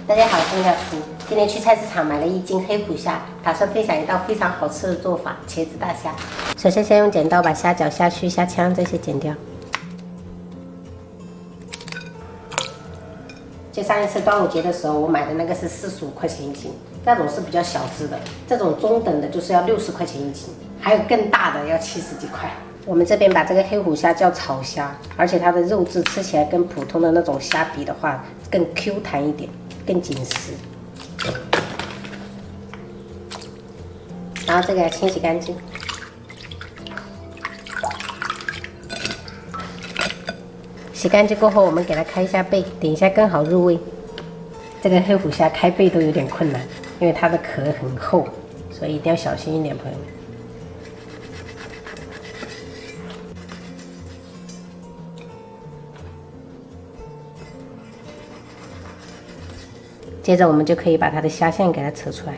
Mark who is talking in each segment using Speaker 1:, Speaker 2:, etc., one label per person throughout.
Speaker 1: 大家好，我是小厨。今天去菜市场买了1斤黑虎虾，打算分享一道非常好吃的做法——茄子大虾。首先，先用剪刀把虾脚、虾须、虾腔这些剪掉。就上一次端午节的时候，我买的那个是45块钱1斤，那种是比较小只的，这种中等的就是要60块钱1斤，还有更大的要70几块。我们这边把这个黑虎虾叫草虾，而且它的肉质吃起来跟普通的那种虾比的话，更 Q 弹一点，更紧实。然后这个要清洗干净。洗干净过后，我们给它开一下背，点一下更好入味。这个黑虎虾开背都有点困难，因为它的壳很厚，所以一定要小心一点，朋友们。接着我们就可以把它的虾线给它扯出来，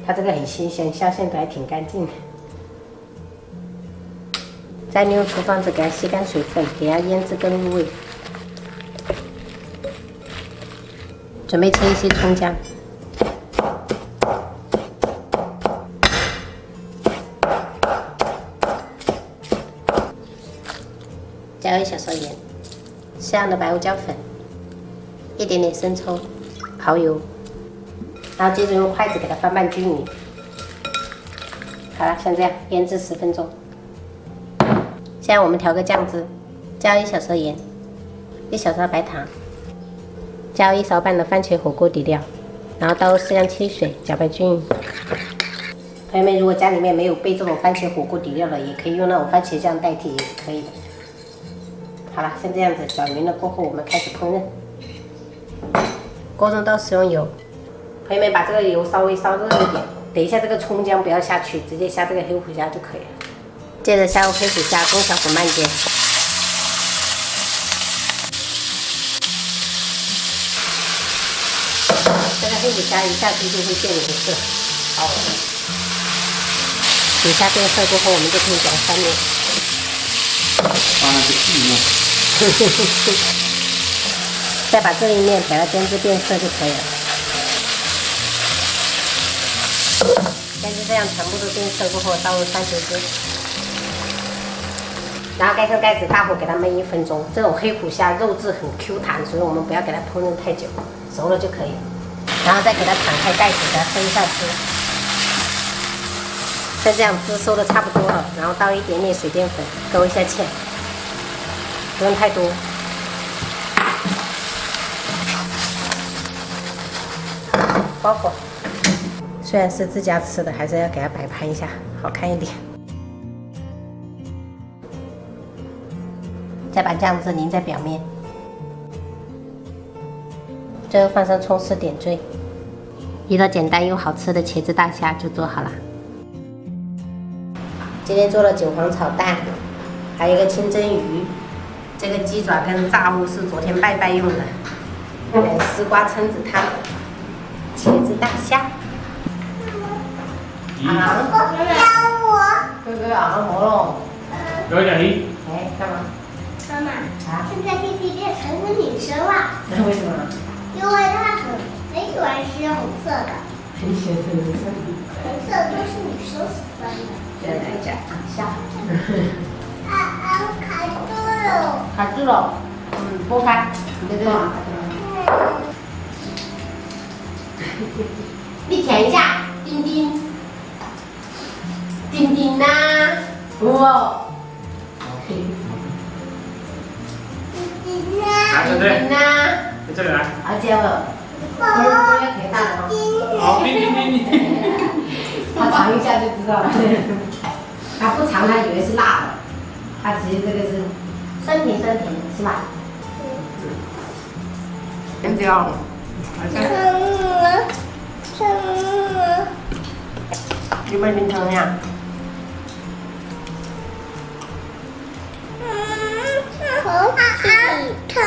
Speaker 1: 它这个很新鲜，虾线都还挺干净的。再利用厨房纸给它吸干水分，给它腌制更入味。准备切一些葱姜，加入1小勺盐，适量的白胡椒粉。一点点生抽、蚝油，然后接着用筷子给它翻拌均匀。好了，像这样腌制10分钟。现在我们调个酱汁，加入1小勺盐，1小勺白糖，加入1勺半的番茄火锅底料，然后倒入适量清水，搅拌均匀。朋友们，如果家里面没有备这种番茄火锅底料的，也可以用那种番茄酱代替，也是可以的。好了，像这样子搅匀了过后，我们开始烹饪。锅中倒食用油，朋友们把这个油稍微烧热一点。等一下这个葱姜不要下去，直接下这个黑虎虾就可以了。接着下入黑虎虾，中小火慢煎。这个黑虎虾一下去就会变颜色，好。等下变色过后，我们就可以给它翻面。
Speaker 2: 放那个细末。
Speaker 1: 再把这一面给它煎至变色就可以了。煎至这样全部都变色过后，倒入番茄汁，然后盖上盖子，大火给它焖1分钟。这种黑虎虾肉质很 Q 弹，所以我们不要给它烹饪太久，熟了就可以了。然后再给它敞开盖子，给它收一下汁。像这样汁收的差不多了，然后倒一点点水淀粉，勾一下芡，不用太多。包火，虽然是自家吃的，还是要给它摆盘一下，好看一点。再把酱汁淋在表面，最后放上葱丝点缀，一道简单又好吃的茄子大虾就做好了。今天做了韭黄炒蛋，还有一个清蒸鱼，这个鸡爪跟炸物是昨天拜拜用的，丝瓜蛏子汤。茄子大虾。啊！教我。哥哥啊，好了。
Speaker 2: 有点鱼。
Speaker 1: 哎，干嘛？
Speaker 3: 妈妈，
Speaker 1: 啊？
Speaker 3: 现在弟弟变成个女生了。
Speaker 1: 那为什么？
Speaker 3: 因为她很喜欢吃红色的。
Speaker 1: 很喜欢吃红色。
Speaker 3: 红色都是女生喜欢的。
Speaker 1: 再来一下，虾。
Speaker 3: 卡住了。
Speaker 1: 卡住了。拨开。对对。你舔一下，丁丁，丁丁呐，哇，
Speaker 3: 丁丁
Speaker 2: 来，对对，
Speaker 1: 丁呐，
Speaker 2: 在这里来。
Speaker 1: 好接了，不要太大了哈。
Speaker 2: 好，叮。
Speaker 1: 他尝一下就知道了，他不尝他以为是辣的，他其实这个是酸甜的，是吧？先这样。你们凌晨呀？
Speaker 3: 好疼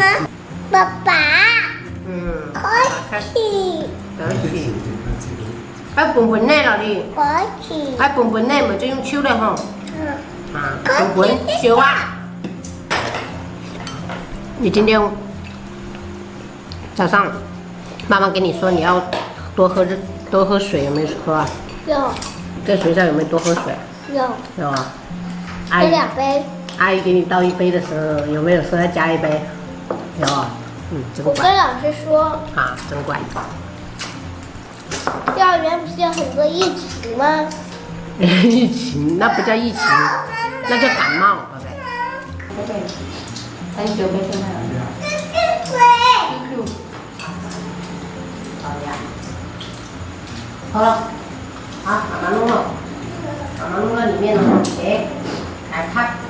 Speaker 3: 啊，爸爸。可以。
Speaker 1: 还笨笨的了你？
Speaker 3: 可以。
Speaker 1: 还笨笨的，咪就用手了哈。笨笨，小啊。你今天早上妈妈跟你说你要多喝水，有没有喝啊？
Speaker 3: 有
Speaker 1: 在学校有没有多喝水？
Speaker 3: 有
Speaker 1: 有啊。
Speaker 3: 有2杯。
Speaker 1: 阿姨给你倒1杯的时候，有没有说要加1杯？有啊。真乖。
Speaker 3: 我跟老师说。
Speaker 1: 啊，真乖。
Speaker 3: 幼儿园不是有很多疫情吗？
Speaker 1: 疫情那不叫疫情，那叫感冒，宝贝。很久没跟他了。好呀。好了，好，妈妈弄了，妈妈弄到里面了，哎，来看。